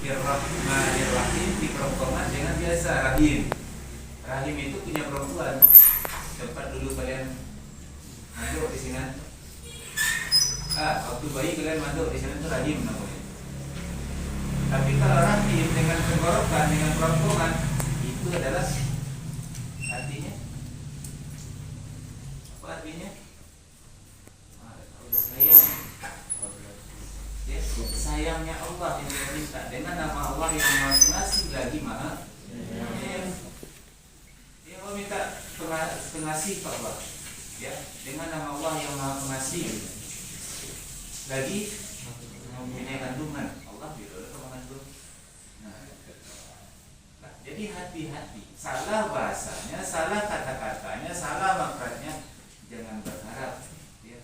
Bismillahirrahmanirrahim diperokokkan dengan biasa rahim. Rahim itu punya perempuan. Tempat dulu kalian manduk di sini. Waktu bayi kalian manduk di sini itu rahim namanya. Tapi kalau rahim dengan tenggorokan, dengan perokokkan, itu adalah artinya apa artinya? Sayang. Ya, sayangnya Allah yang meminta dengan nama Allah yang Maha Pengasih lagi Maha. Dia meminta pengasih Pak Allah. Ya, dengan nama Allah yang Maha Pengasih. Lagi mempunyai kandungan. Allah bila mengandung. Nah, jadi hati-hati. Salah bahasanya, salah kata-katanya, salah maknanya. Jangan berharap ya,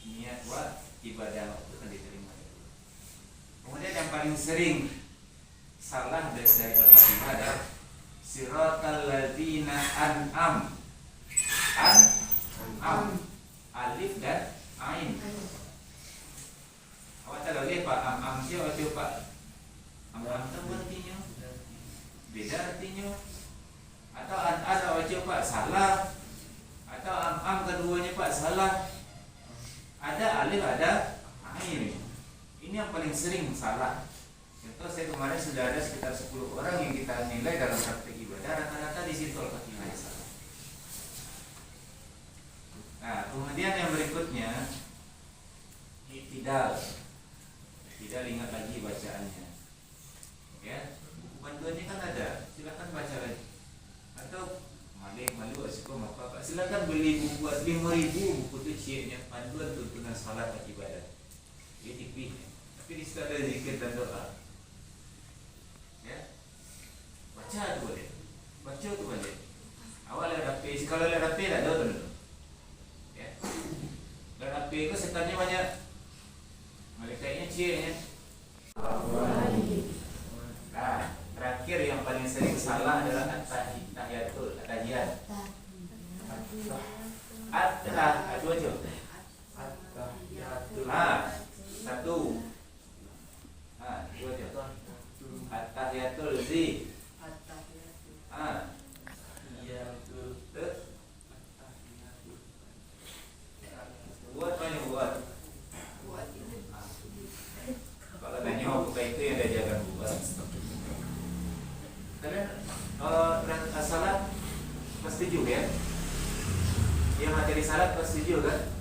niat buat ibadah itu akan diterima. Kemudian yang paling sering salah dari Al-Fatihah adalah siratal ladzina an'am. Alif dan ain. Awak tahu lagi Pak am siapa Pak? Am itu artinya beda artinya. Atau awak Pak salah. Atau am keduanya Pak salah. Ada alif ada ain. Ini yang paling sering salah. Contoh saya kemarin sudah ada sekitar 10 orang yang kita nilai dalam praktek ibadah, rata-rata di situ Al-Fatihah salah. Nah, kemudian yang berikutnya i'tidal. Tidak ingat lagi bacaannya. Ya, buku panduannya kan ada. Silakan baca lagi. Atau malu asiko apa silakan beli buku 5.000 buku kecilnya panduan tuntunan salat dan ibadah. Ini tipis. Tapi di situ ada zikir dan doa. Ya. Baca tu boleh. Baca tu boleh. Awal lihat HP, kalau lihat HP tak ada tu. Ya. Lihat HP itu setannya banyak. Malaikatnya cieknya. Nah, terakhir yang paling sering salah adalah at-tahiyatul, at-tahiyat. At-tahiyatul aja. At-tahiyatul. Satu. Dua aja. At-tahiyatul zi. Buat banyak buat. Kalau tanya apa itu yang dia akan buat. Kalian salat pasti setuju ya? Dia materi salat pasti setuju kan?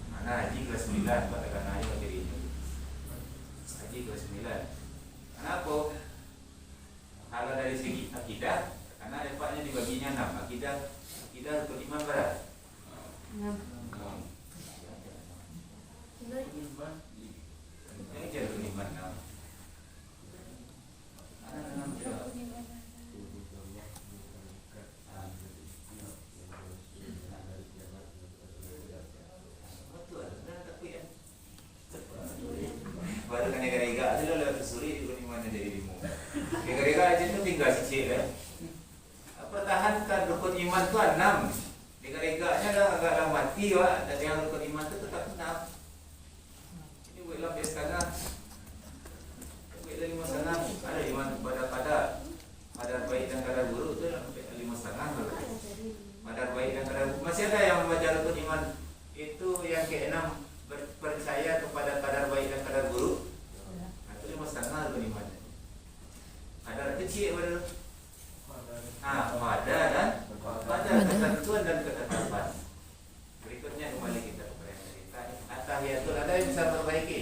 Mana haji kelas 9 katakan aja materi ini. Haji kelas 9. Kenapa? Kalau dari segi akidah, karena lepasnya dibaginya 6. Akidah rukun iman berapa? 6. Ini jadi rukun iman 6. Baru kan ega-ega aja lo lewat suri rukun iman dari dirimu. Ega-ega aja itu tinggal cicil ya. Pertahankan rukun iman itu 6. Ega-eganya dah agak mati wak. Dan yang rukun iman itu tetap 6. Ini buatlah biasa setengah. Buatlah 5 setengah. Ada iman pada baik dan kadar buruk itu 5 setengah. Pada baik dan kadar buruk. Masih ada yang membaca rukun iman itu yang ke-6 percaya kepada kadar baik dan kadar buruk. Itu 5 setengah rukun iman. Kadar kecil pada pada ketentuan dan ketetapan. Berikutnya kembali kita kepada yang tadi. At-tahiyatul ada yang bisa perbaiki.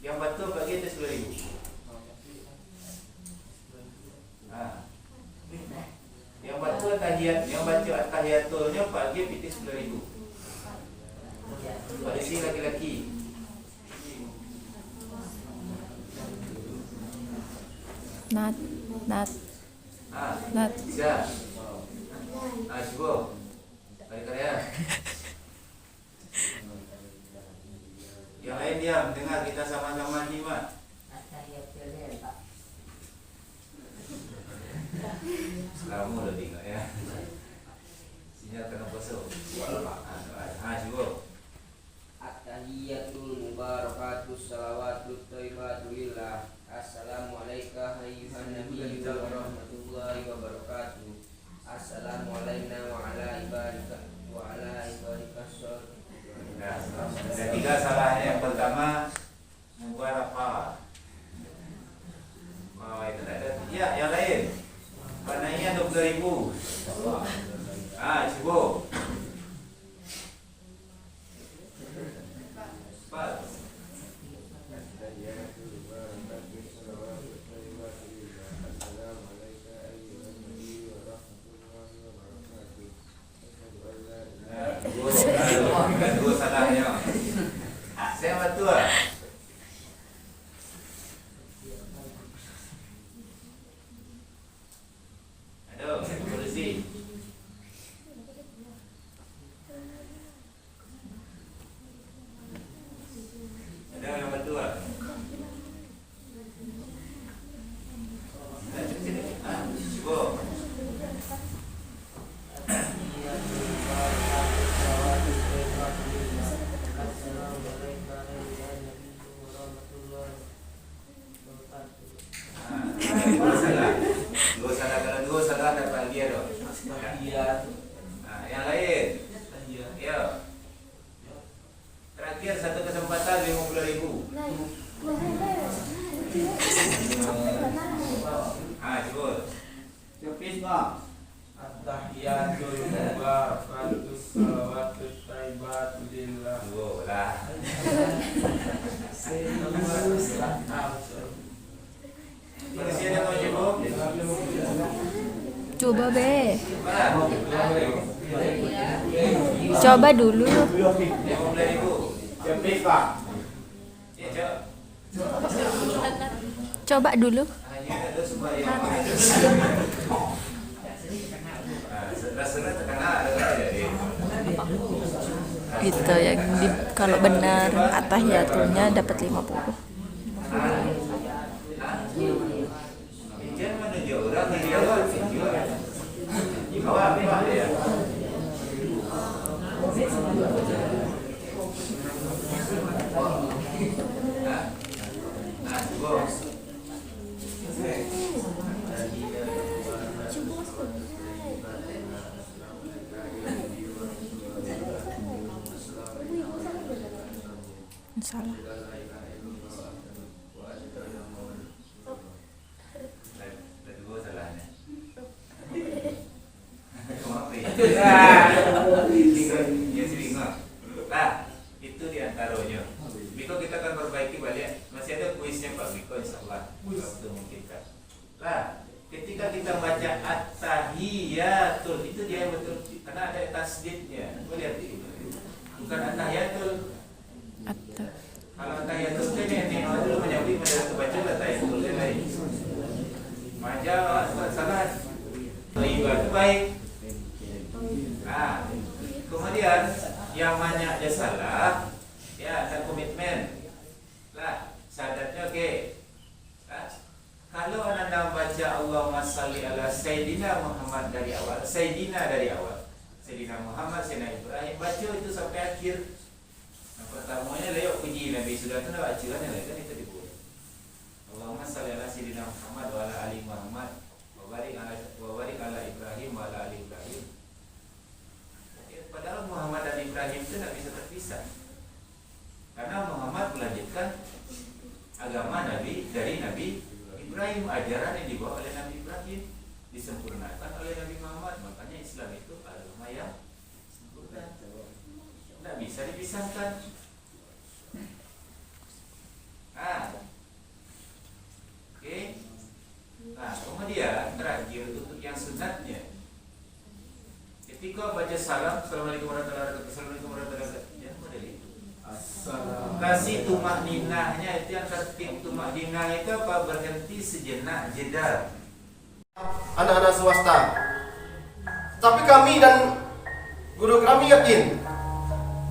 Yang betul bagi itu 10.000. Yang betul tahiyat, yang baca at-tahiyatulnya pagi piti 10.000. Pada si laki-laki. Nat. Bisa. Coba. Karya-karya. Yang lain diam, dengar kita sama-sama nyimak. Selamu lebih enggak ya. Sinyal kena pasal. Coba. At-tahiyatul mubarakatus salawatut thayyibatu lillah Bismillah. Assalamualaikum ayyuhan nabiyyu wa rahmatullahi wa barakatuh. Assalamualaikum wa ala ibadika sholihin. Ada 3 salahnya. Yang pertama, mubarakah. Oh, itu tak ada. Ya, yang lain. Panainya 20.000. Cuba. Cepat. Dua salahnya. Saya betul. Aduh, bersih. Ada yang betul. Cuba. Dua salah. Kalau 2 salah dapat dia dong. Yang lain. Ya. Terakhir 1 kesempatan 50.000. Cuba. Cepis Pak. At-tahiyatul mubarakatus salawatut thayyibatu lillah. Dua. Masih ada mau coba? Coba be. Coba dulu. 50.000. Cepis Pak. Ya, coba. Coba dulu. Hanya ada supaya rasanya terkenal ada jadi. Gitu yang kalau benar atahiyatulnya dapat 50. Jangan menunjuk orang dia kan Bawa ya. Salah. Itu diantaranya. Biko kita akan perbaiki balik. Masih ada kuisnya Pak Biko, insyaallah. Waktu memungkinkan. Ketika kita baca at-tahiyatul, itu dia betul karena ada tasdidnya. Lihat itu. Bukan at-tahiyatul. Kalau at-tahiyatul ini dulu menyebut pada kebaca at-tahiyatul lain. Maja salah. Ibadah baik. Kemudian yang banyak dia salah, ya ada komitmen lah, syahadatnya oke. Kalau anda baca Allahumma salli ala Sayyidina Muhammad dari awal, Sayyidina Muhammad, Sayyidina Ibrahim, baca itu sampai akhir. Yang pertamanya layak puji Nabi, sudah tu nak baca kan itu dibuat. Allahumma salli ala Sayyidina Muhammad wa ala ali Muhammad wa barik ala Ibrahim wa ala ali Ibrahim. Padahal Muhammad dan Ibrahim itu tidak bisa terpisah, karena Muhammad melanjutkan agama Nabi dari Nabi Ibrahim, ajaran yang dibawa oleh Nabi Ibrahim disempurnakan oleh Nabi Muhammad. Makanya Islam itu agama yang sempurna, tidak bisa dipisahkan. Oke. Kemudian terakhir untuk yang sunatnya, ketika baca salam, Assalamualaikum warahmatullahi wabarakatuh, Assalamualaikum warahmatullahi wabarakatuh, ya model itu. Kasih tumak ninahnya itu, yang tertib tumak ninah itu apa? Berhenti sejenak, jeda. Anak-anak swasta. Tapi kami dan guru kami yakin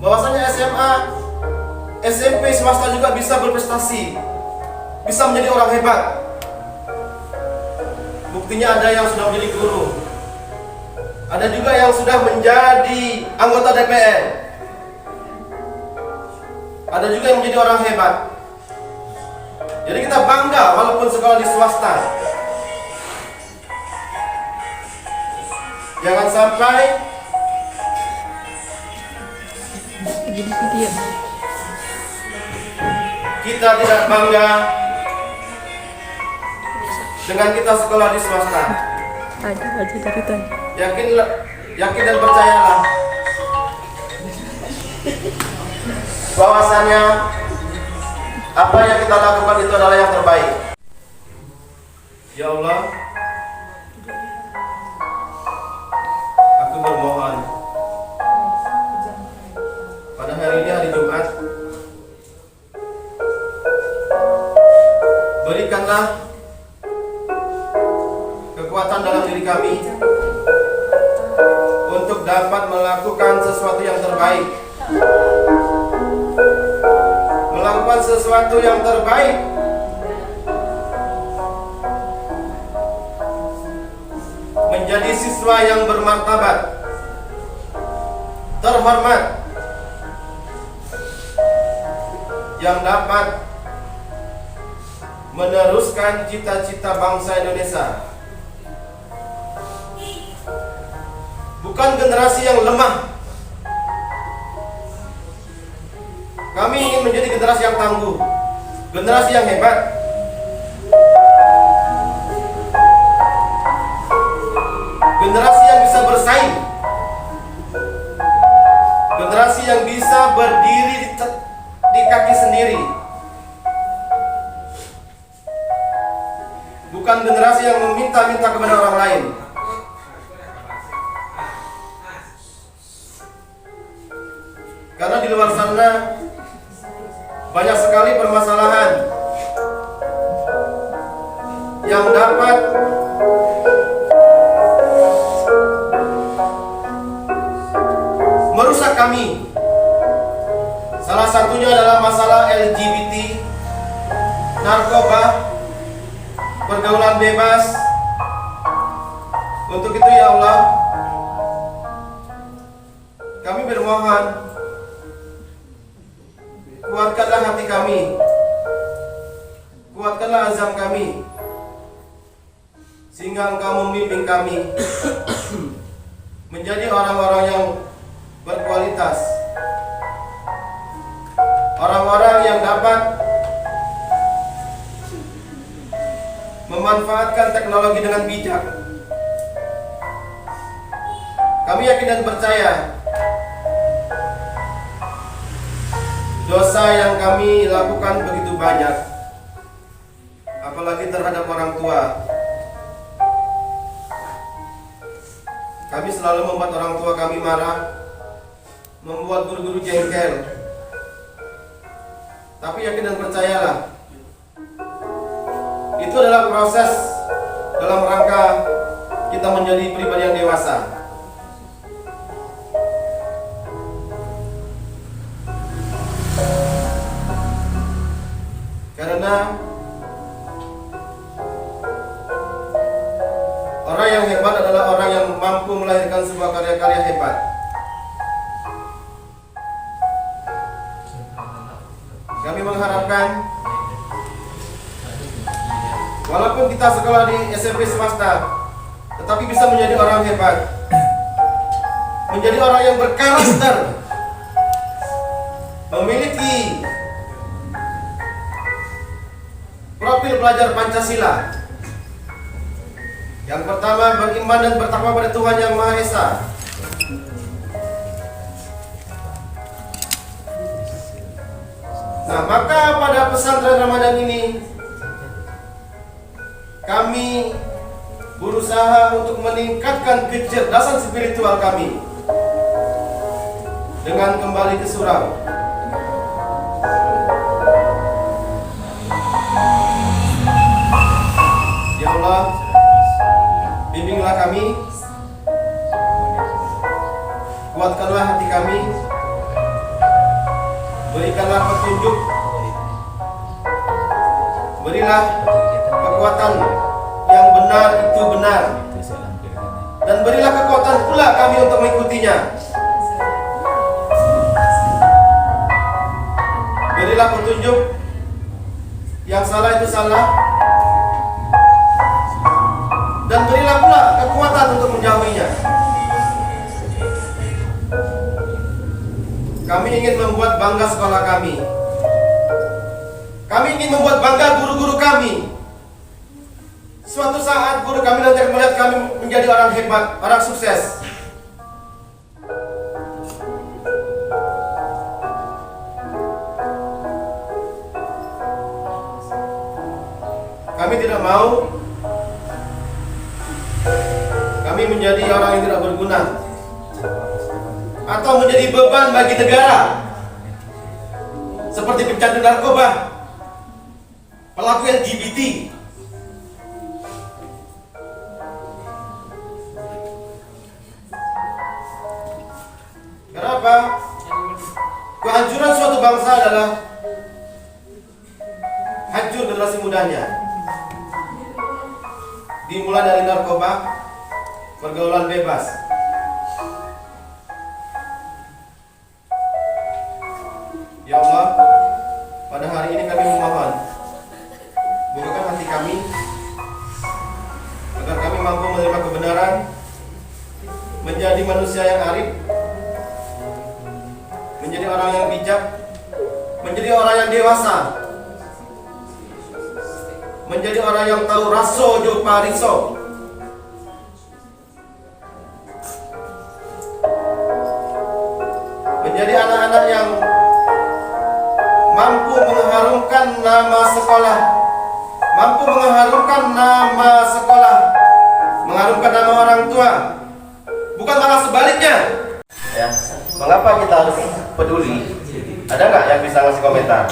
bahwasanya SMA, SMP swasta juga bisa berprestasi, bisa menjadi orang hebat. Buktinya ada yang sudah menjadi guru, ada juga yang sudah menjadi anggota DPR, ada juga yang menjadi orang hebat. Jadi kita bangga walaupun sekolah di swasta. Jangan sampai Jadi video. kita tidak bangga dengan kita sekolah di swasta. Ada aja dari tadi. Yakin dan percayalah bahwasanya apa yang kita lakukan itu adalah yang terbaik. Ya Allah, aku bermohon pada hari ini, hari Jumat, berikanlah kekuatan dalam diri kami untuk dapat melakukan sesuatu yang terbaik. Melakukan sesuatu yang terbaik. Menjadi siswa yang bermartabat, terhormat, yang dapat meneruskan cita-cita bangsa Indonesia. Bukan generasi yang lemah. Kami ingin menjadi generasi yang tangguh, generasi yang hebat. Generasi yang bisa bersaing. Generasi yang bisa berdiri di kaki sendiri. Bukan generasi yang meminta-minta kepada orang lain. Karena di luar sana banyak sekali permasalahan yang dapat merusak kami. Salah satunya adalah masalah LGBT, narkoba, pergaulan bebas. Untuk itu ya Allah, kami bermohon, kuatkanlah hati kami, kuatkanlah azam kami, sehingga Engkau membimbing kami menjadi orang-orang yang berkualitas, orang-orang yang dapat memanfaatkan teknologi dengan bijak. Kami yakin dan percaya dosa yang kami lakukan begitu banyak, apalagi terhadap orang tua. Kami selalu membuat orang tua kami marah, membuat guru-guru jengkel. Tapi yakin dan percayalah, itu adalah proses dalam rangka kita menjadi pribadi yang dewasa. Karena orang yang hebat adalah orang yang mampu melahirkan sebuah karya-karya hebat. Kami mengharapkan, walaupun kita sekolah di SMP swasta, tetapi bisa menjadi orang hebat, menjadi orang yang berkarakter, memiliki profil pelajar Pancasila. Yang pertama, beriman dan bertakwa pada Tuhan Yang Maha Esa. Nah, maka pada pesantren Ramadan ini kami berusaha untuk meningkatkan kecerdasan spiritual kami dengan kembali ke surau. Ya Allah, bimbinglah kami, kuatkanlah hati kami, berikanlah petunjuk, berilah kekuatan yang benar itu benar, dan berilah kekuatan pula kami untuk mengikutinya. Berilah petunjuk Yang salah itu salah. Dan berilah pula kekuatan untuk menjauhinya. Kami ingin membuat bangga sekolah kami. Kami ingin membuat bangga guru-guru kami. Suatu saat guru kami nanti akan melihat kami menjadi orang hebat, orang sukses. Kami tidak mau kami menjadi orang yang tidak berguna atau menjadi beban bagi negara, seperti pecandu narkoba, pelaku LGBT. Kenapa? Kehancuran suatu bangsa adalah hancur generasi mudanya. Dimulai dari narkoba, pergaulan bebas. Ya Allah, pada hari ini kami memohon, bukakan hati kami agar kami mampu menerima kebenaran, menjadi manusia yang arif, menjadi orang yang bijak, menjadi orang yang dewasa, menjadi orang yang tahu raso jo pariso. Menjadi anak-anak yang mampu mengharumkan nama sekolah, mampu mengharumkan nama sekolah, mengharumkan nama orang tua, bukan malah sebaliknya. Ya, mengapa kita harus peduli? Ada nggak yang bisa ngasih komentar?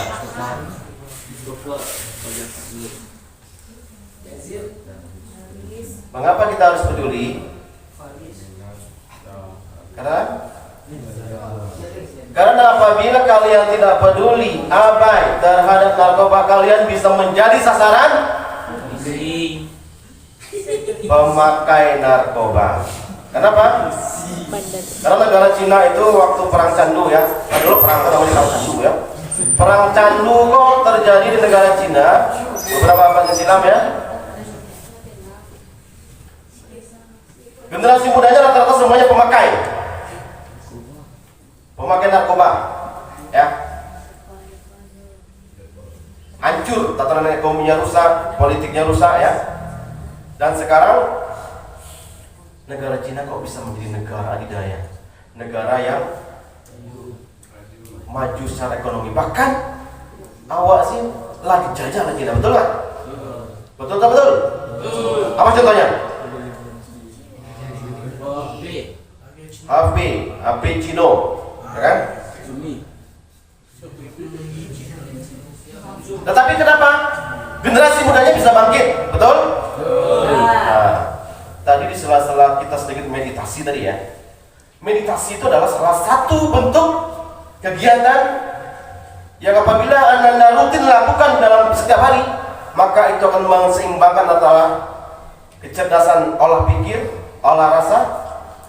Mengapa kita harus peduli? Karena apabila kalian tidak peduli, abai terhadap narkoba, kalian bisa menjadi sasaran pemakai narkoba. Kenapa? Karena negara Cina itu waktu perang candu ya, dulu perang candu ya. Perang candu kok terjadi di negara Cina beberapa abad yang silam ya. Generasi mudanya rata-rata semuanya pemakai narkoba, ya. Hancur, tatanan ekonominya rusak, politiknya rusak ya. Dan sekarang negara Cina kok bisa menjadi negara adidaya, negara yang maju secara ekonomi. Bahkan awak sih lagi jajah lagi Cina, betul nggak? Betul tak betul? Apa contohnya? HP Cino, ya kan? Tetapi kenapa generasi mudanya bisa bangkit, betul? Nah, tadi di sela-sela kita sedikit meditasi tadi ya. Meditasi itu adalah salah satu bentuk kegiatan yang apabila Anda rutin lakukan dalam setiap hari, maka itu akan menseimbangkan antara kecerdasan olah pikir, olah rasa,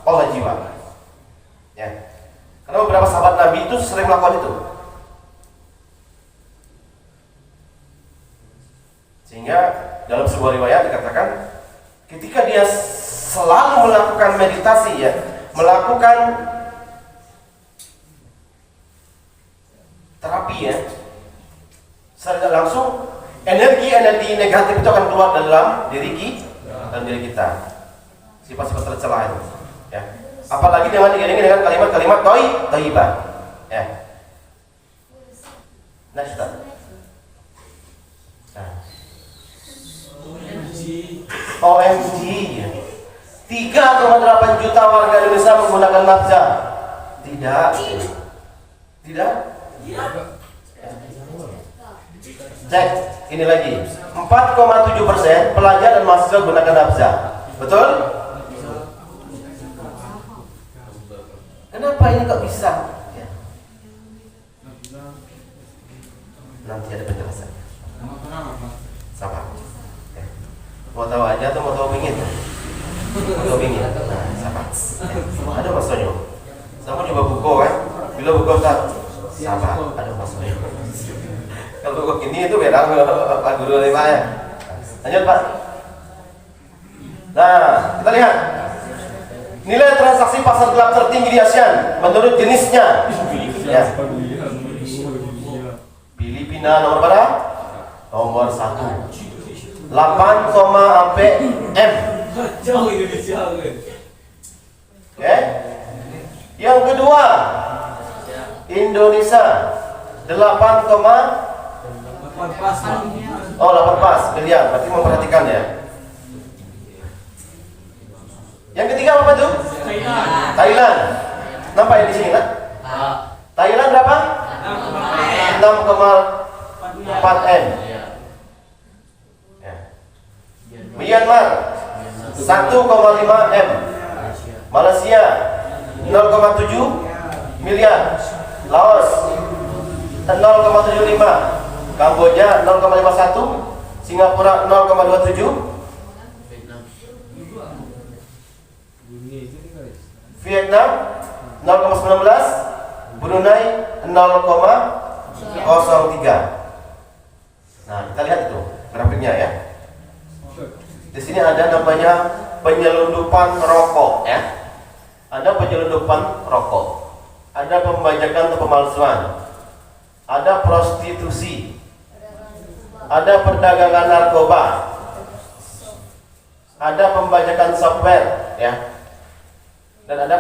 olah jiwa. Ya. Karena beberapa sahabat Nabi itu sering melakukan itu. Sehingga dalam sebuah riwayat dikatakan ketika dia selalu melakukan meditasi ya, melakukan terapi ya, secara langsung energi negatif itu akan keluar dalam diri kita. Sifat-sifat tercela itu ya. Apalagi dengan diiringi dengan kalimat-kalimat thayyibah ya. Next step. OMG ya. 3,8 juta warga Indonesia menggunakan nafza. Tidak. Cek ini lagi. 4,7% pelajar dan mahasiswa gunakan nafza. Betul? Kenapa ini kok bisa? Ya. Nanti ada penjelasan. Sabar. Ya. Mau tahu aja atau mau tahu bingit? Mau tahu bingit? Nah, sabar. Ya. Ada maksudnya. Sama coba buku kan? Bila buku tak sabar. Ada maksudnya. Kalau begini itu beda Pak Guru nih Pak ya. Lanjut Pak. Nah, kita lihat nilai transaksi pasar gelap tertinggi di ASEAN menurut jenisnya. Ya. Filipina nomor berapa? Nomor 1. 8, sampai M. Jauh Indonesia. Oke. Yang kedua, Indonesia 8, oh 8 pas, miliar. Berarti memperhatikan ya. Yang ketiga apa tuh? Thailand. Nampak ya di sini kan? Thailand berapa? 6,4 M. Myanmar 1,5 M. Malaysia 0,7 miliar. Laos 0,75. Kamboja 0,51. Singapura 0,27. Vietnam 0,19. Brunei 0,03. Nah, kita lihat itu grafiknya ya. Di sini ada namanya penyelundupan rokok ya. Ada penyelundupan rokok. Ada pembajakan atau pemalsuan. Ada prostitusi. Ada perdagangan narkoba. Ada pembajakan software ya. Dan ada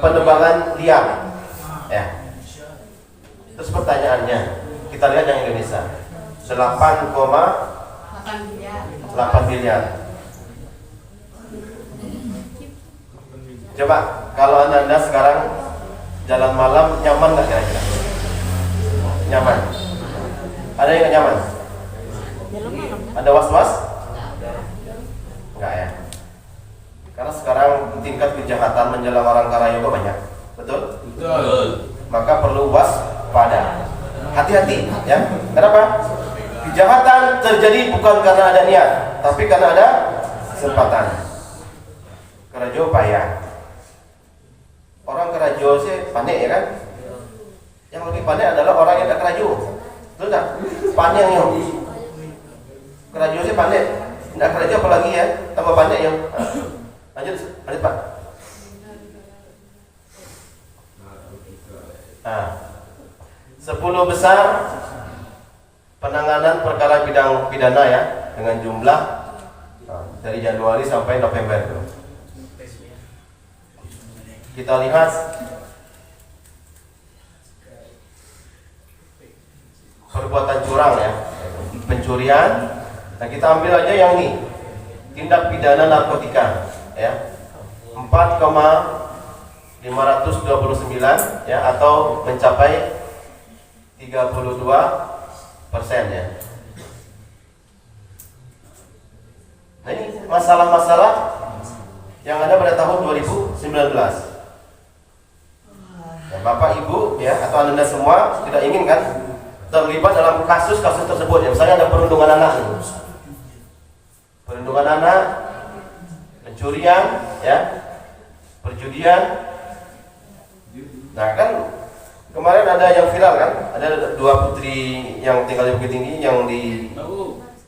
penerbangan liar ya. Terus pertanyaannya, kita lihat yang Indonesia 8,8 miliar. Coba kalau anda sekarang jalan malam nyaman nggak kira-kira? Nyaman? Ada yang nggak nyaman? Ada was-was? Enggak ya. Karena sekarang tingkat kejahatan menjelang orang Karayogo banyak, betul? Betul. Maka perlu waspada, hati-hati ya. Kenapa? Kejahatan terjadi bukan karena ada niat, tapi karena ada kesempatan. Kerajo payah. Orang kerajo sih panik ya kan? Yang lebih panik adalah orang yang tak kerajo, betul tak? Panik yang kerajo sih panik, tidak kerajo apalagi ya, tambah panik yang. Lanjut Pak. Nah, 10 besar penanganan perkara bidang pidana ya, dengan jumlah dari Januari sampai November itu. Kita lihat perbuatan curang ya, pencurian. Nah, kita ambil aja yang ini, tindak pidana narkotika ya, 4,529 ya, atau mencapai 32% ya. Nah, ini masalah-masalah yang ada pada tahun 2019. Ya, Bapak Ibu ya, atau Anda semua tidak ingin kan terlibat dalam kasus-kasus tersebut ya. Misalnya ada perundungan anak nih. Perundungan anak, pencurian ya, perjudian. Nah kan kemarin ada yang viral kan, ada 2 putri yang tinggal di Bukit Tinggi yang di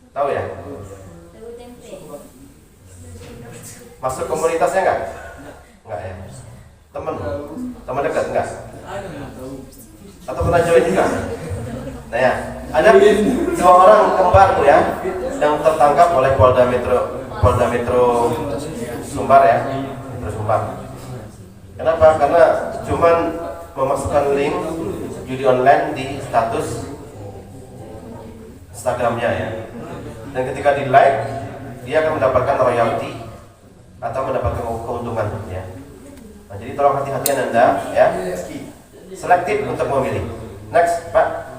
tahu ya, masuk komunitasnya enggak ya, teman dekat enggak, atau pernah join juga. Nah ya, ada 2 orang kembar tuh ya yang tertangkap oleh Polda Metro Sumbar ya, Sumbar. Kenapa? Karena cuman memasukkan link judi online di status Instagramnya ya, dan ketika di like dia akan mendapatkan royalti atau mendapatkan keuntungan ya. Nah, jadi tolong hati-hati Anda ya, selektif untuk memilih. Next Pak.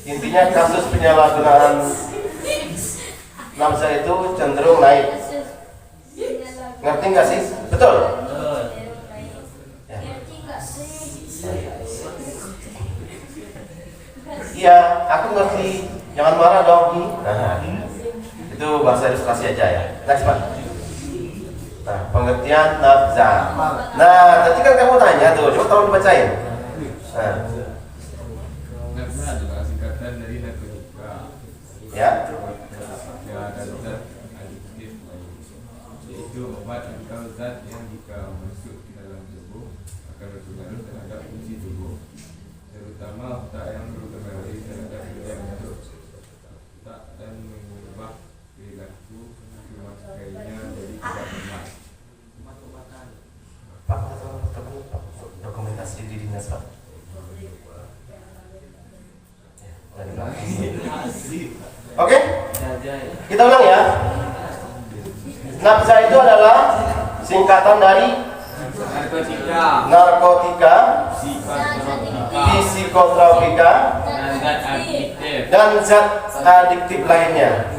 Intinya kasus penyalahgunaan nafsa itu cenderung naik. Ngerti nggak sih? Betul? Ya. Iya, aku ngerti. Jangan marah dong. Nah, itu bahasa ilustrasi aja ya. Next Pak. Nah, pengertian nafza. Nah, tadi kan kamu tanya tuh, coba tolong dibacain. Nah. Nafza adalah singkatan dari narkotika. Ya. Ya, dan zat adiktif lain. Yaitu obat atau zat yang jika masuk ke dalam tubuh akan berpengaruh terhadap fungsi tubuh, terutama otak yang berpengaruh terhadap bidang bentuk otak dan mengubah perilaku pemakainya jadi tidak normal. Pak, dokumentasi di dinas Pak. Oke, kita ulang ya. Nafza itu adalah singkatan dari narkotika, psikotropika, dan zat adiktif lainnya,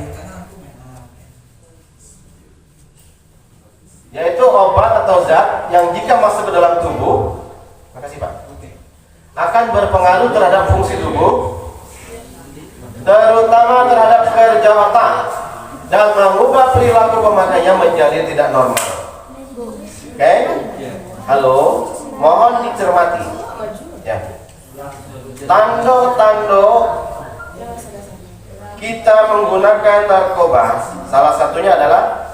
yaitu obat atau zat yang jika masuk ke dalam tubuh, makasih Pak, akan berpengaruh terhadap fungsi tubuh, terutama terhadap kerja otak, dan mengubah perilaku pemakainya menjadi tidak normal. Oke? Halo, mohon dicermati. Ya. Tanda-tanda kita menggunakan narkoba, salah satunya adalah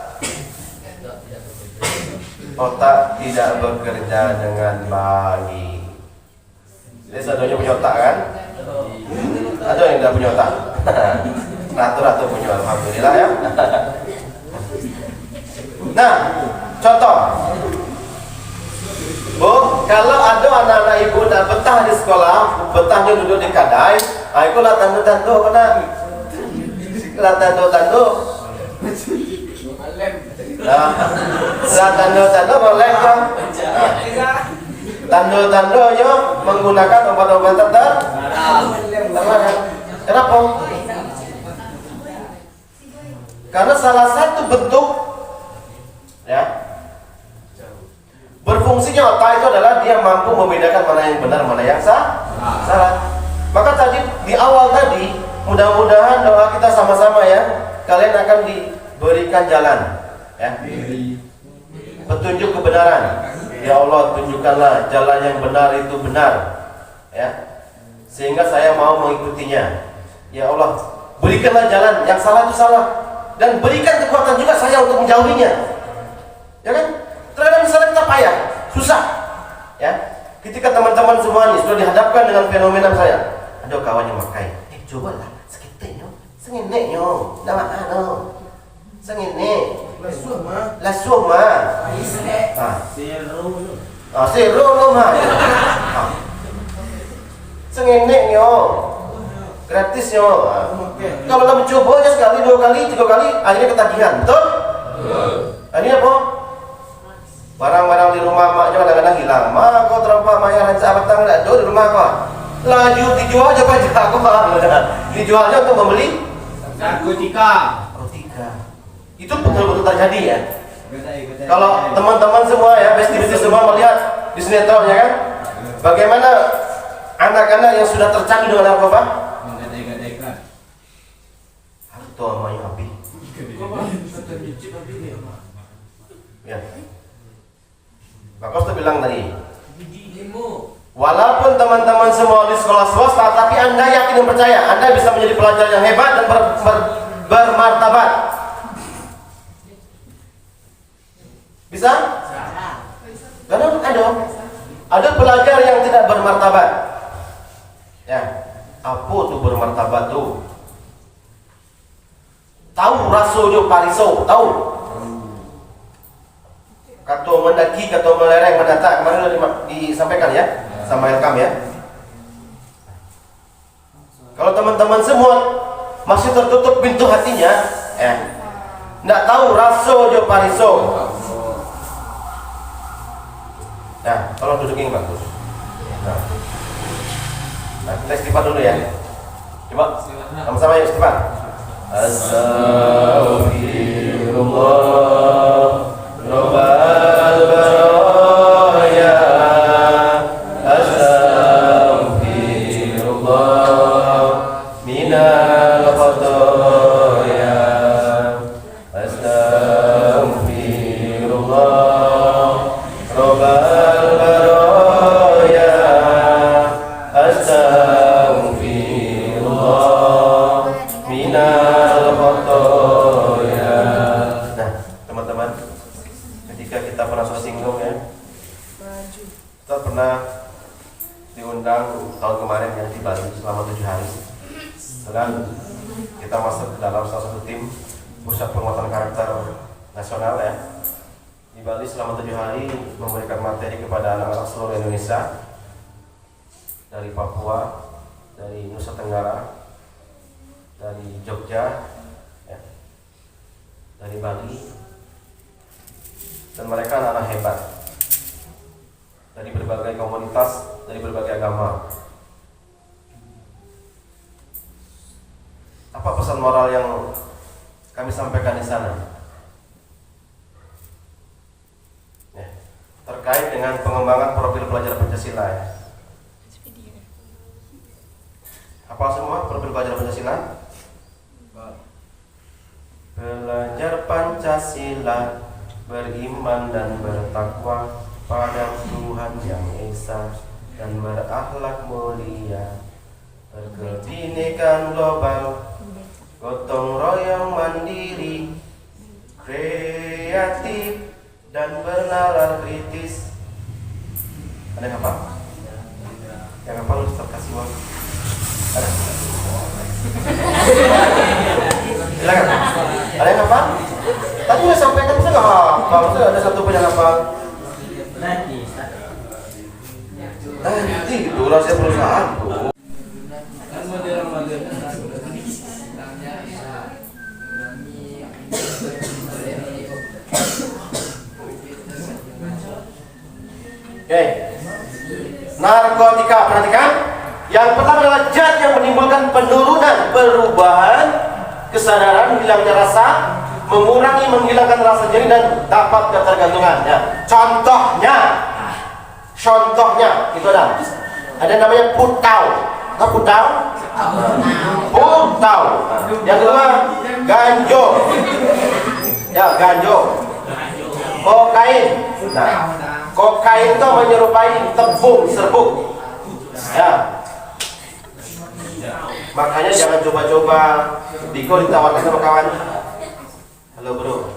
otak tidak bekerja dengan baik. Jadi satunya punya otak kan? Ada yang tidak punya otak? Ratu-ratu punya, alhamdulillah ya. Nah, contoh, Bu, kalau ada anak-anak ibu tak betah di sekolah, betahnya duduk di kadai, aku lah tanda-tanda kena, lah tanda-tanda, lah tanda-tanda boleh kan? Tanda-tandanya menggunakan obat-obat terlarang. Kenapa? Karena salah satu bentuk ya berfungsinya otak itu adalah dia mampu membedakan mana yang benar, mana yang salah. Maka tadi di awal tadi, mudah-mudahan doa kita sama-sama ya, kalian akan diberikan jalan ya, petunjuk kebenaran. Ya Allah, tunjukkanlah jalan yang benar itu benar ya, sehingga saya mau mengikutinya. Ya Allah, berikanlah jalan yang salah itu salah, dan berikan kekuatan juga saya untuk menjauhinya. Ya kan? Terkadang misalnya kita payah, susah ya, ketika teman-teman semua ini sudah dihadapkan dengan fenomena saya, ada kawan yang makai, cobalah sekitarnya, sengineknya, nama senginek lasuh mah seru lo mah sengineknya gratis yo. Kalau kamu cobanya sekali, 2 kali, 3 kali, akhirnya ketagihan, betul? Akhirnya apa? Barang-barang di rumah maknya kadang-kadang hilang. Mak, kau terapa mayar sahabat tang ada di rumah kau. Laju dijual aja pajak aku. Dijualnya untuk membeli Narkotika. Itu betul-betul terjadi ya. Kalau teman-teman semua ya, besti-besti semua melihat di sinetron ya kan, bagaimana anak-anak yang sudah tercandu dengan narkoba harta mayu api ya. Pak Kosta bilang tadi, walaupun teman-teman semua di sekolah swasta, tapi Anda yakin dan percaya Anda bisa menjadi pelajar yang hebat dan bermartabat. Bisa? Karena ada pelajar yang tidak bermartabat. Ya, apa tuh bermartabat tuh? Tahu rasojo pariso, tahu? Kata mendaki, kata melereng, mendatak, kemarin sudah disampaikan ya, sama Elkam ya. Kalau teman-teman semua masih tertutup pintu hatinya, nggak tahu rasojo pariso. Nah, tolong dudukin bagus. Nah, kita istighfar dulu ya. Coba, sama-sama ya istighfar. Astaghfirullah Rabbal baraya. Astaghfirullah minal khataya. Astaghfirullah Astaghfirullah minal khotoya. Nah, teman-teman, ketika kita pernah singgung ya, kita pernah diundang tahun kemarin ya di Bali selama 7 hari. Dan kita masuk ke dalam salah satu tim pusat penguatan karakter nasional ya di Bali selama 7 hari, memberikan materi kepada anak-anak seluruh Indonesia, dari Papua, dari Nusa Tenggara, dari Jogja, ya, dari Bali, dan mereka anak-anak hebat dari berbagai komunitas, dari berbagai agama. Apa pesan moral yang kami sampaikan di sana? Ya, terkait dengan pengembangan profil pelajar Pancasila ya. Apa semua profil pelajar Pancasila? Belajar Pancasila, beriman dan bertakwa pada Tuhan yang Esa dan berakhlak mulia, berkebinekaan global, gotong royong mandiri, kreatif dan bernalar kritis. Ada yang apa? Yang apa lu terkasih uang? Ada? Silakan. Ada yang apa? Tadi saya sampaikan saya nggak apa. Maksudnya ada satu pun yang apa? Nanti itu rahasia perusahaan tuh. Oke. Narkotika, perhatikan. Yang pertama adalah zat yang menimbulkan penurunan, perubahan kesadaran, hilangnya rasa, mengurangi, menghilangkan rasa nyeri dan dapat ketergantungan. Ya. Contohnya itu ada namanya putau. Tahu putau? Putau. Yang kedua ganjo. Ya, ganjo. Kokain. Nah, kokain itu menyerupai tepung serbuk. Ya. Makanya jangan coba-coba. Diko ditawarkan sama kawan. Halo bro.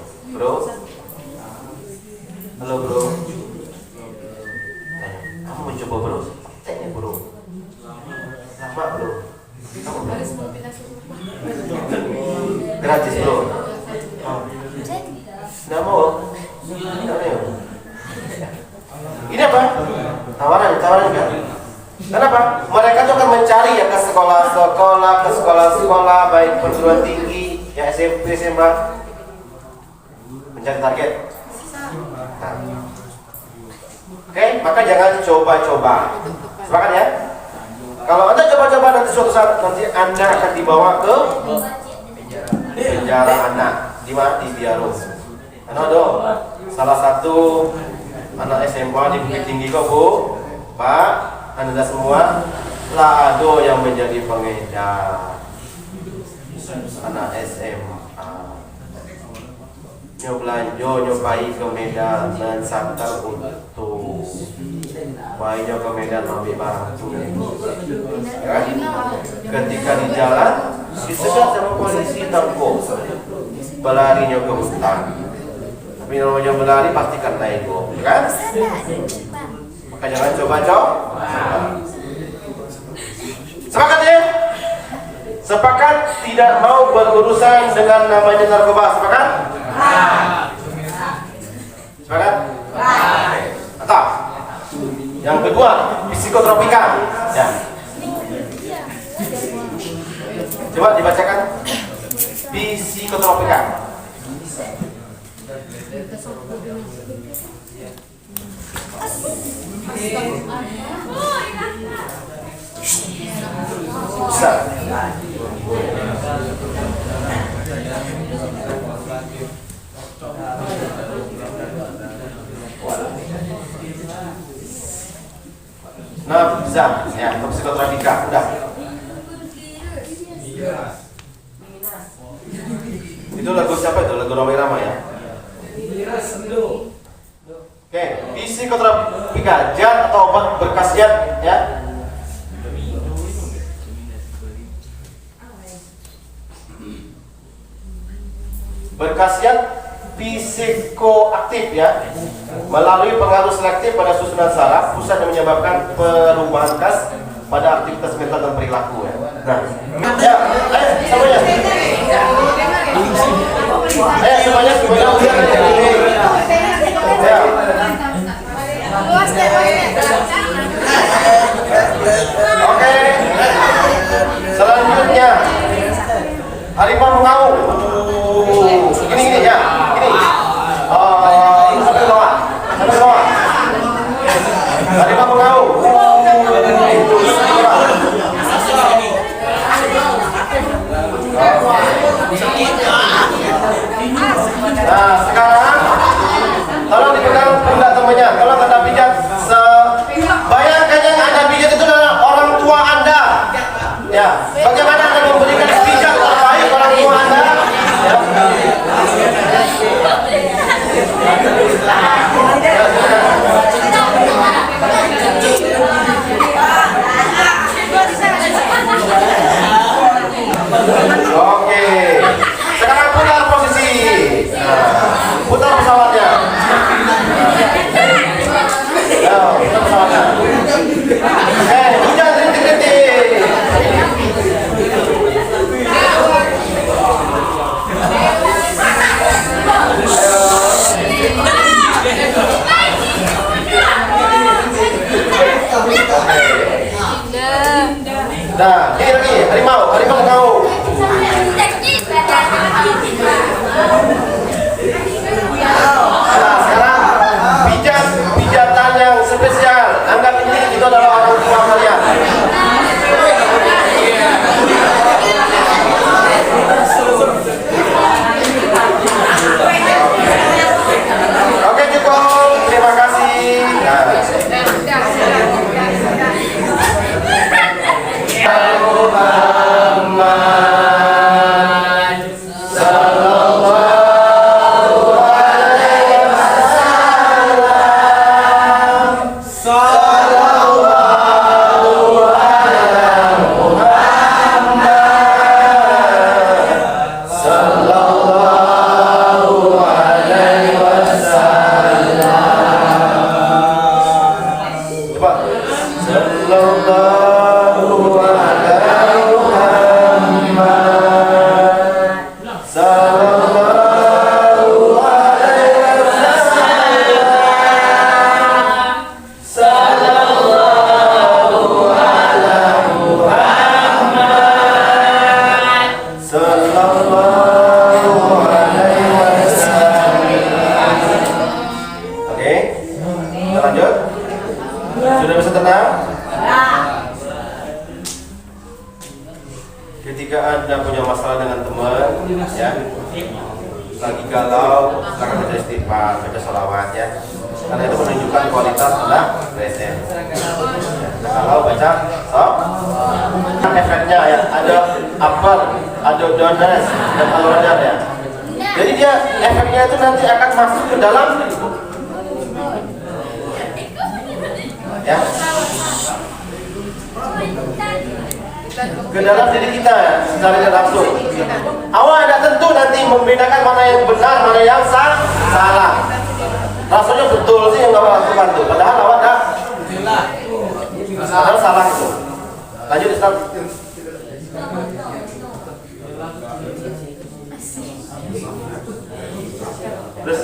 Halo bro. Kamu mencoba bro? Tanya bro. Lama bro. Kamu gratis bro. Nggak mau? Ini apa? Tawaran kan? Kenapa? Mereka tuh akan mencari ya ke sekolah, baik perguruan tinggi, ya SMP, SMA, mencari target. Nah. Oke, maka jangan coba-coba. Sepakat ya? Kalau Anda coba-coba nanti suatu saat nanti Anda akan dibawa ke penjara anak. Di mana? Di Biaro. Salah satu anak SMA di Bukit Tinggi kok Bu, Pak. Anda semua lah ada yang menjadi pengedar anak SMA. Nyobai ke Medan dan santar untuk bayinya ke Medan ambil batu. Ya? Ketika di jalan disegat sama polisi tangkap, berlarinya ke hutan. Tapi namanya berlari pastikan ego, kan? Maka jangan coba-coba. Sepakat ya? Sepakat tidak mau berurusan dengan namanya narkoba. Sepakat? Sepakat? Atau yang kedua, psikotropika. Ya. Coba dibacakan psikotropika. Bisa. Nah, bisa ya, untuk psikotropika udah. Itu lagu siapa itu? Lagu Roma Irama ya? Oke, psikotropika, zat atau obat berkhasiat ya, berkhasiat psikoaktif ya, melalui pengaruh selektif pada susunan saraf pusat yang menyebabkan perubahan khas pada aktivitas mental dan perilaku ya. Nah, ya, ayo semuanya. Ayo semuanya ya. Oke. Selanjutnya harimau mengaum. Gini ya, gini. Sampai bawah. Harimau mengaum. Nah, sekarang tolong dipegang pundak temannya. Tolong Anda pijat. Bayangkan yang Anda pijat itu adalah orang tua Anda. Ya, bagaimana Anda memberikan pijat terbaik orang tua Anda? Ya. Oke. Sekarang putar posisi. Nah, putar pesawatnya. Putar pesawatnya. Hujan rintik-rintik. Nah, ini lagi harimau mengaum. Nah, sekarang pijatan yang spesial. Anggap ini itu adalah orang tua kalian. Oke, cukup. Terima kasih. Sudah bisa tenang? Ketika Anda punya masalah dengan teman, ya, lagi galau, sekarang baca istighfar, baca sholawat ya. Karena itu menunjukkan kualitas Anda present. Kalau baca, efeknya ya, ada upper, ada downers, dan lower ya. Jadi dia efeknya itu nanti akan masuk ke dalam ya, ke dalam diri kita secara tidak langsung. Awal tidak tentu nanti membedakan mana yang benar, mana yang salah. Rasanya betul sih yang awal lakukan tuh, padahal awal padahal salah itu. Lanjut Ustaz. Terus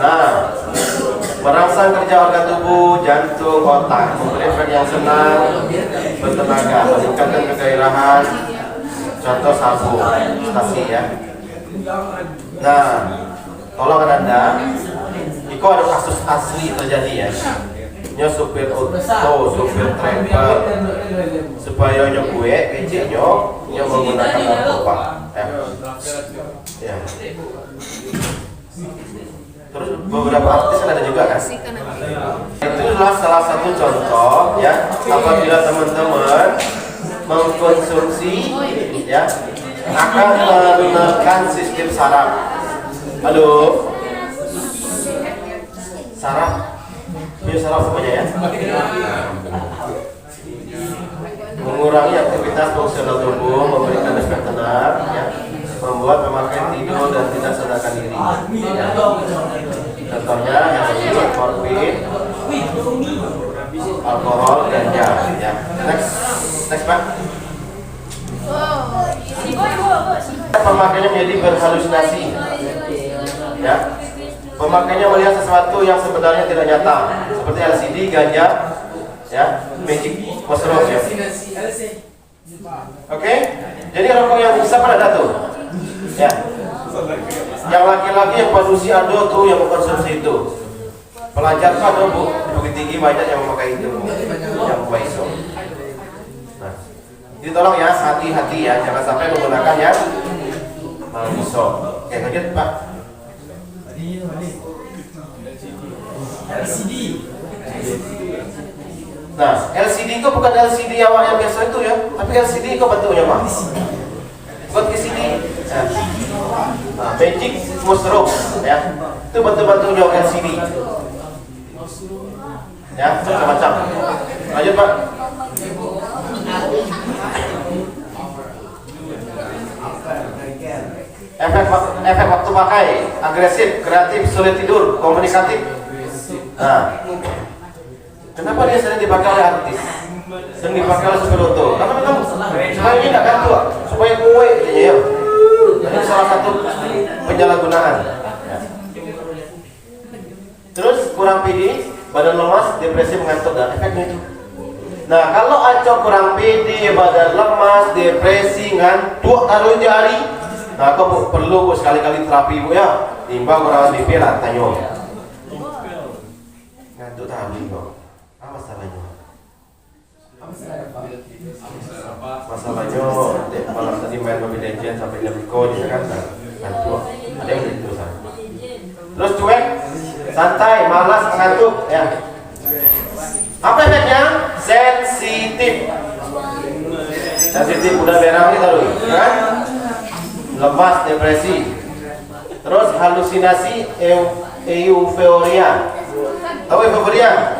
nah, merangsang kerja organ tubuh, jantung, otak, memberi efek yang senang, bertenaga, meningkatkan kegairahan. Contoh sabu, stasi ya. Nah, tolong Anda, itu ada kasus asli terjadi ya. Nya supir auto, supir travel, supaya gue PC-nya yang menggunakan narkoba. Ya. Terus beberapa artis kan ada juga kan. Itu adalah salah satu contoh ya, apabila teman-teman mengkonsumsi ya akan menekan sistem saraf. Halo, saraf, punya saraf semuanya ya. mengurangi aktivitas fungsional tubuh, memberikan efek tenang, ya, membuat pemakaian tidur dan tidak sadarkan diri. Ya. Contohnya yang ini morfin, alkohol, ganja. Ya. Next Pak. Pemakainya menjadi berhalusinasi. Ya. Pemakainya melihat sesuatu yang sebenarnya tidak nyata, seperti LCD, ganja, ya, magic mushroom, ya. Oke, jadi rokok yang bisa pada tuh, ya. Yang laki-laki yang konsumsi ada tuh yang mengkonsumsi itu. Pelajar tuh ada bu, bukit tinggi banyak yang memakai itu, yang iso. Nah, jadi tolong ya, hati-hati ya, jangan sampai menggunakan yang iso. Oke, lanjut Pak. LCD. Nah, LCD itu bukan LCD awak yang biasa itu ya, tapi LCD itu bentuknya Pak. Buat ke sini. Nah, magic mushroom ya. Itu bentuk-bentuknya LCD. Ya, macam-macam. Lanjut Pak. Efek waktu pakai, agresif, kreatif, sulit tidur, komunikatif. Nah, kenapa dia sering dipakai oleh artis? Sering dipakai oleh superhero? Karena memang supaya ini nggak gantung, supaya kue, ya. Ini salah satu penyalahgunaan. Ya. Terus kurang pede, badan lemas, depresi, mengantuk dan efeknya itu. Nah, kalau acok kurang pede, badan lemas, depresi, ngantuk, taruh jari. Nah, aku perlu sekali-kali terapi bu ya. Timbang kurang BP rantanyo. Ngantuk tadi kok. Apa masalahnya? Masalahnya malam tadi main Mobile Legends sampai jam di Jakarta. Ngantuk. Ada yang gitu terusan. Terus cuek, santai, malas, ngantuk ya. Apa efeknya? Sensitif. Sensitif udah merah nih taruh, kan? Lemas, depresi, terus halusinasi, euforia. Tahu euforia?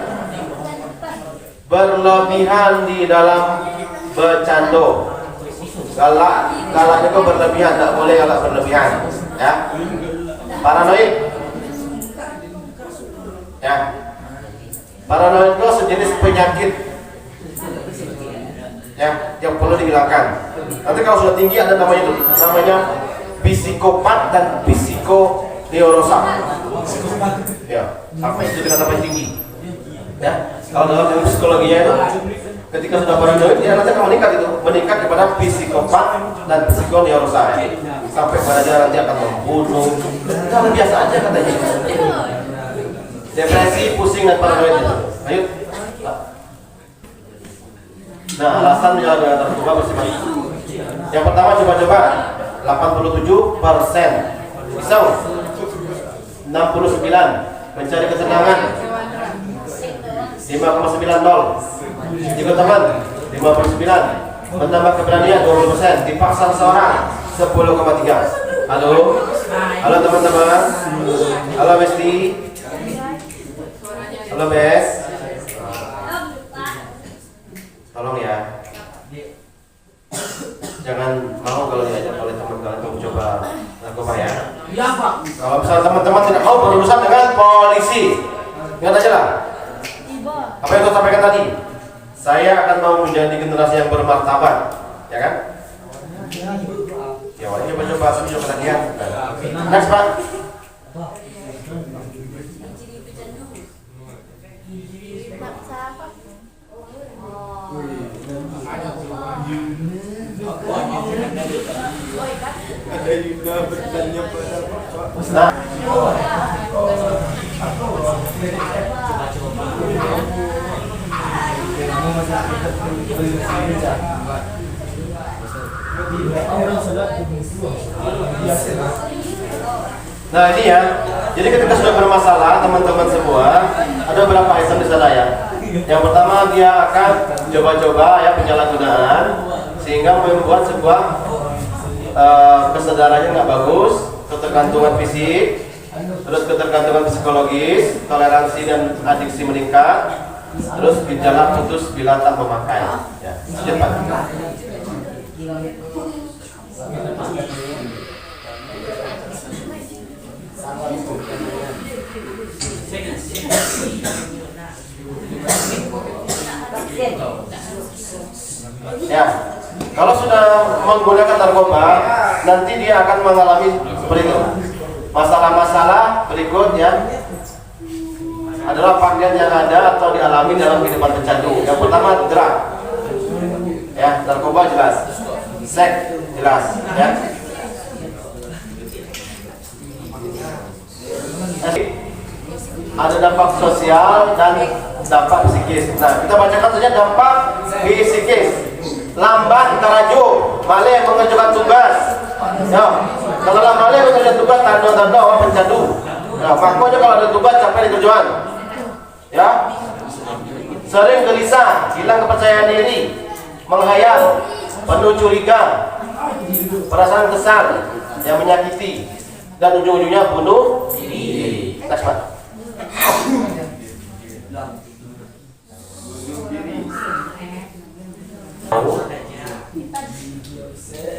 Berlebihan di dalam bercanda. Galak itu berlebihan, tak boleh galak berlebihan. Ya. Paranoid. Ya. Paranoid itu sejenis penyakit. Ya, yang perlu dihilangkan. Nanti kalau sudah tinggi ada namanya psikopat dan psikoneurosa. Ya, apa itu dengan namanya tinggi? Ya, kalau dalam ilmu psikologinya itu, ketika sudah paranoid, dia nanti akan meningkat kepada psikopat dan psikoneurosa. Ya. Sampai pada dia nanti akan membunuh. Itu hal biasa aja katanya. Depresi, pusing dan paranoid itu. Ayo. Nah, alasan menyalahgunakan narkoba bersifat yang pertama coba-coba 87%, pisau 69, mencari kesenangan 5,90, ikut teman 59, menambah keberanian 20%, dipaksa seseorang 10,3. Halo teman-teman, halo Besti, halo Bes. Tolong ya, jangan mau kalau diajak oleh teman kalian untuk coba narkoba ya. Iya Pak. Kalau misalnya teman-teman tidak mau berurusan dengan polisi, ingat aja lah. Apa yang saya sampaikan tadi, saya akan mau menjadi generasi yang bermartabat, ya kan? Ya, wajib coba-coba, tapi coba latihan. Next Pak. Nah, nah ini ya, jadi ketika sudah bermasalah teman-teman semua, ada beberapa item di sana ya. Yang pertama dia akan coba-coba ya penyalahgunaan sehingga membuat sebuah kesadarannya nggak bagus, ketergantungan fisik, terus ketergantungan psikologis, toleransi dan adiksi meningkat, Terus gejala putus bila tak memakai. Ya, lanjut Pak. Ya, kalau sudah menggunakan narkoba, nanti dia akan mengalami seperti itu. Masalah-masalah berikut yang adalah varian yang ada atau dialami dalam kehidupan pecandu. Yang pertama, drug. Ya, narkoba jelas. Seks jelas. Ya. Ada dampak sosial dan dampak psikis. Nah, kita bacakan saja dampak psikis. Lambat tarajuk, malih mengerjakan tugas. Ya, kalau malih mengerjakan tugas tanda-tanda orang pencandu. Ya, makanya kalau ada tugas capek di kerjaan. Ya, sering gelisah, hilang kepercayaan diri, menghayal, penuh curiga, perasaan kesal yang menyakiti, dan ujung-ujungnya bunuh diri. Next, Pak.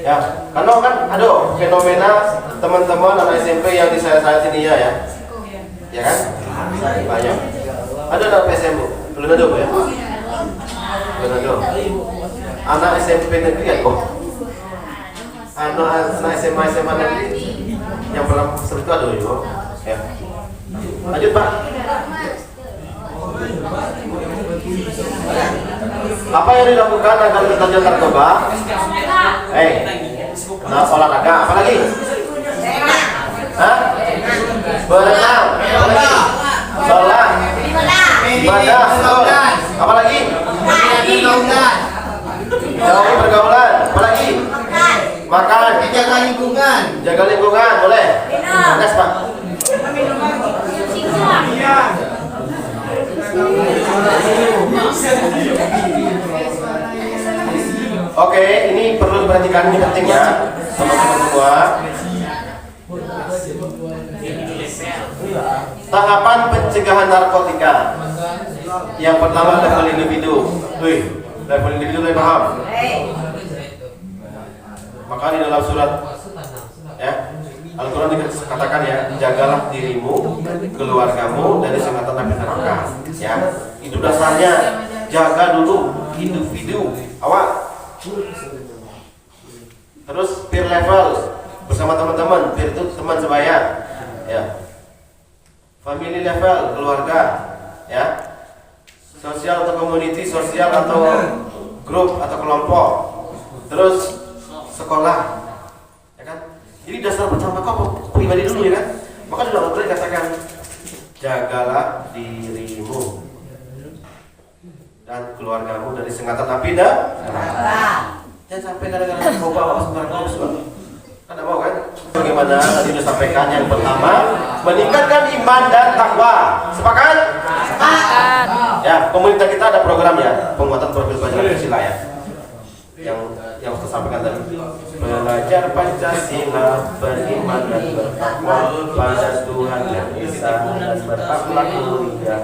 Ya, karena kan ada fenomena teman-teman anak SMP yang di saya sini ya, ya kan? Banyak. Ada anak SMP, belum ada ya? Belum ada. Anak SMP negeri ya kok? Anak SMA negeri yang belum seperti itu ada juga. Ya. Lanjut Pak. Apa yang dilakukan agar terjun narkoba? Nah, olahraga, apa lagi? Hah? Berenang, apa lagi? Sholat, ibadah, apa lagi? Jauhi pergaulan, apa lagi? Makan, jaga lingkungan, boleh? Next Pak. Oke, ini perlu diperhatikan, ini penting ya, teman-teman semua. Tahapan pencegahan narkotika. Yang pertama, level individu. Level individu lebih paham. Maka di dalam surat ya Al-Quran dikatakan ya, jagalah dirimu, keluargamu dari sengatan api neraka. Ya, itu dasarnya. Jaga dulu individu awak. Terus peer level bersama teman-teman, peer itu teman sebaya. Ya. Family level keluarga. Ya. Sosial atau community, sosial atau grup atau kelompok. Terus sekolah. Jadi dasar pertama kau pribadi dulu ya kan. Maka sudah Al-Quran katakan jagalah dirimu dan keluargamu dari sengatan api neraka. Jangan sampai gara-gara narkoba bawa sembarang narkoba. Kan mau kan? Bagaimana tadi sudah sampaikan yang pertama, meningkatkan iman dan takwa. Sepakat? Sepakat. Ya, komunitas kita ada program ya, penguatan profil pelajaran Pancasila ya. Yang saya sampaikan tadi, belajar Pancasila, beriman dan bertakwa pada Tuhan yang Esa dan berakhlak mulia.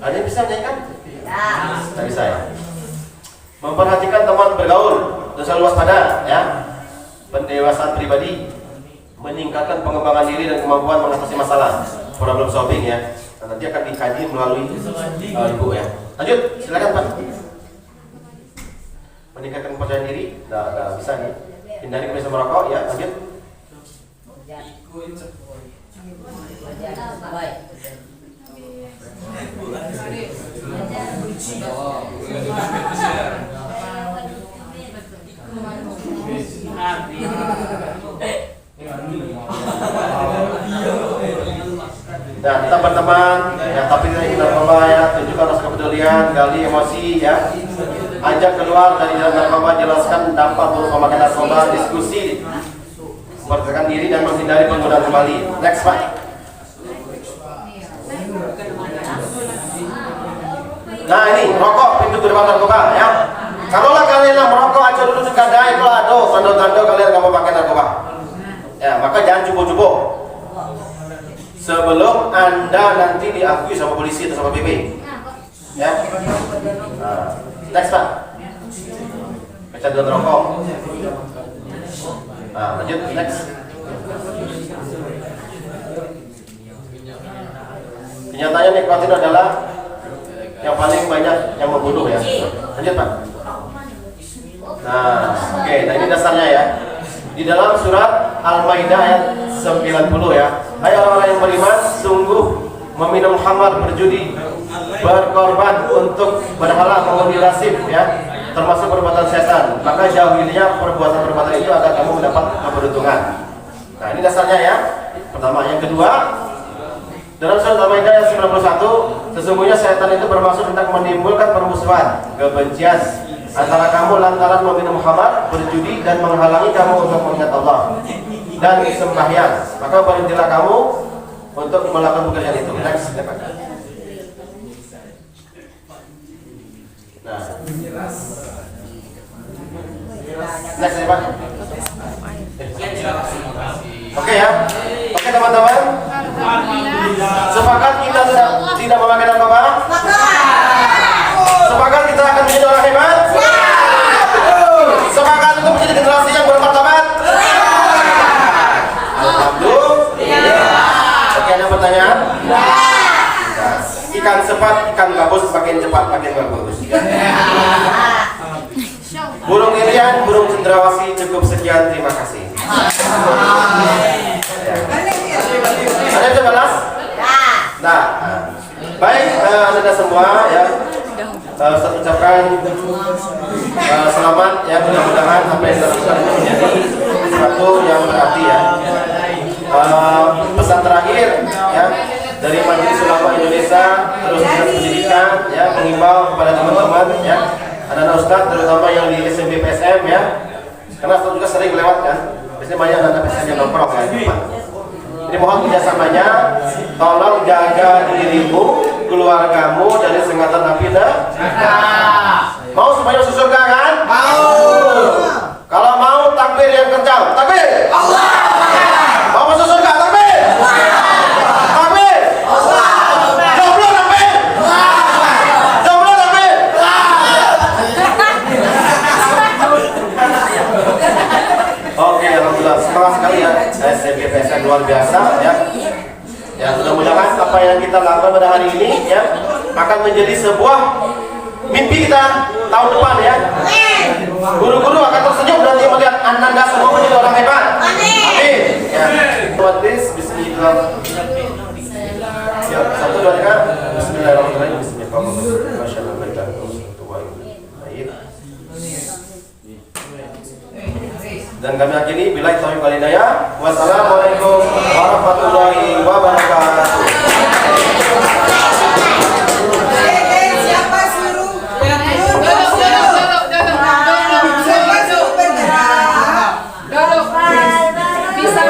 Ada yang bisa nyanyikan? Tidak bisa ya. Memperhatikan teman bergaul dan selalu waspada ya. Pendewasaan pribadi, meningkatkan pengembangan diri dan kemampuan mengatasi masalah, problem solving ya. Nanti akan dikaji melalui ibu ya. Lanjut, silakan Pak. Meningkatkan kepercayaan diri, nggak bisa nih. Hindari kebiasaan merokok ya. Lanjut. Nah, kita berteman ya, tapi tidak ingin narkoba ya, tunjukkan rasa kepedulian, gali emosi ya, ajak keluar dari dalam narkoba, jelaskan dampak buruk memakai narkoba, diskusi, mempertahankan diri dan menghindari penggunaan kembali. Next Pak. Nah ini rokok pintu gerbang narkoba ya. Kalaulah kalian yang merokok aja dulu sekadai, kalau ada tanda-tanda kalian nggak mau pakai narkoba, ya maka jangan cubo-cubo. sebelum Anda nanti diakui sama polisi atau sama PP. Ya. Nah, next Pak. Kecanduan rokok. Nah, lanjut next. Kenyataannya nikotin adalah yang paling banyak yang membunuh ya. Lanjut Pak. Nah, oke, nah ini dasarnya ya. Di dalam surat Al-Maidah ayat 90 ya. Hai orang-orang yang beriman, sungguh meminum khamar, berjudi, berkorban untuk berhala, mengundi nasib ya, termasuk perbuatan setan. Maka jauhinya perbuatan-perbuatan itu agar kamu mendapat keberuntungan. Nah, ini dasarnya ya. Pertama, yang kedua, dalam surat Al-Maidah ayat 91, sesungguhnya setan itu bermaksud hendak menimbulkan permusuhan, kebencian antara kamu lantaran meminum khamar, berjudi dan menghalangi kamu untuk mengingat Allah dan sembahyang. Maka berhentilah kamu untuk melakukan pekerjaan itu. Next, dapat. Nah, next ya Pak. Oke ya. Oke teman-teman. Sepakat kita tidak memakai narkoba? Sepakat kita akan menjadi orang hebat? Sepakat untuk menjadi generasi yang bermartabat? Alhamdulillah. Oke, ada pertanyaan? Ikan cepat, ikan gabus makin cepat, makin bagus. Burung lilian, burung cendrawasih, cukup sekian, terima kasih. Ada yang bisa balas? Nah, baik Anda semua ya. Saya ucapkan selamat ya, mudah-mudahan apa yang dilakukan menjadi sesuatu yang berarti ya. Pesan terakhir ya dari Majelis Ulama Indonesia terus Dinas Pendidikan ya mengimbau kepada teman-teman ya, anak-anak ustadz terutama yang di SMP PSM ya, karena ustadz juga sering lewat kan, biasanya banyak anak PSM yang nongkrong ya di depan. Jadi mohon kerjasamanya, tolong jaga dirimu, keluargamu dari sengatan api neraka. Mau supaya masuk surga kan? Mau. Kalau mau takbir yang kencang, takbir. Allah. Mau masuk surga, takbir. Takbir. Jomblo takbir. Jomblo takbir. Oke, alhamdulillah semangat sekali ya. SMP PSN luar biasa ya. Ya, mudah-mudahan apa yang kita lakukan pada hari ini ya akan menjadi sebuah mimpi kita tahun depan ya. Guru-guru akan tersenyum nanti melihat Anda semua menjadi orang hebat. Amin. Ya. Bismillah. Ya, 1 2 3. Bismillahirrahmanirrahim. Bismillahirrahmanirrahim. Masyaallah. Dan kami akhiri billahi taufiq wal hidayah. Wassalamualaikum warahmatullahi wabarakatuh. Siapa suruh? Bisa